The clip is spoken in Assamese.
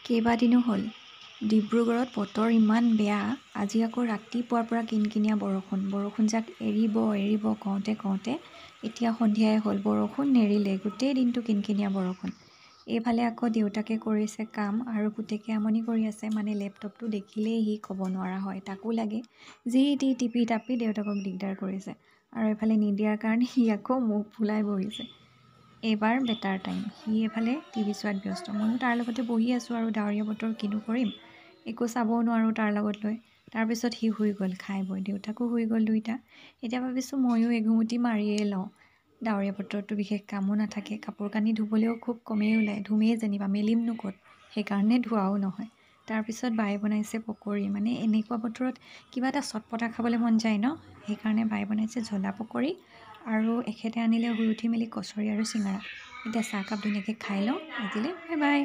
কেইবাদিনো হ'ল ডিব্ৰুগড়ত বতৰ ইমান বেয়া। আজি আকৌ ৰাতিপুৱাৰ পৰা কিনকিনীয়া বৰষুণ এৰিব কওঁতে এতিয়া সন্ধিয়াই হ'ল, বৰষুণ নেৰিলে, গোটেই দিনটো কিনকিনীয়া বৰষুণ। এইফালে আকৌ দেউতাকে কৰিছে কাম আৰু পুতেকে আমনি কৰি আছে, মানে লেপটপটো দেখিলেই সি ক'ব নোৱাৰা হয়, তাকো লাগে। যি টি টিপি টাপি দেউতাকক দিগদাৰ কৰিছে আৰু এইফালে নিদিয়াৰ কাৰণে সি আকৌ মুখ ফুলাই বহিছে। এইবাৰ বেটাৰ টাইম, সি এইফালে টিভি চোৱাত ব্যস্ত, ময়ো তাৰ লগতে বহি আছোঁ আৰু ডাৱৰীয়া বতৰ কিনো কৰিম, একো চাবও নোৱাৰোঁ তাৰ লগত লৈ। তাৰপিছত সি শুই গ'ল খাই বৈ, দেউতাকো শুই গ'ল দুইটা। এতিয়া ভাবিছোঁ ময়ো এঘুমুটি মাৰিয়েই লওঁ, ডাৱৰীয়া বতৰটো বিশেষ কামো নাথাকে, কাপোৰ কানি ধুবলৈও খুব কমেই ওলায়, ধুমেই যেনিবা, মেলিমনো ক'ত, সেইকাৰণে ধোৱাও নহয়। তাৰপিছত বায়ে বনাইছে পকৰি, মানে এনেকুৱা বতৰত কিবা এটা চটপটা খাবলৈ মন যায় ন, সেইকাৰণে বায়ে বনাইছে জ্বলা পকৰি আৰু এখেতে আনিলে শুই উঠি মেলি কচৰি আৰু চিঙৰা। এতিয়া চাহকাপ ধুনীয়াকৈ খাই লওঁ, আজিলৈ বাই বাই।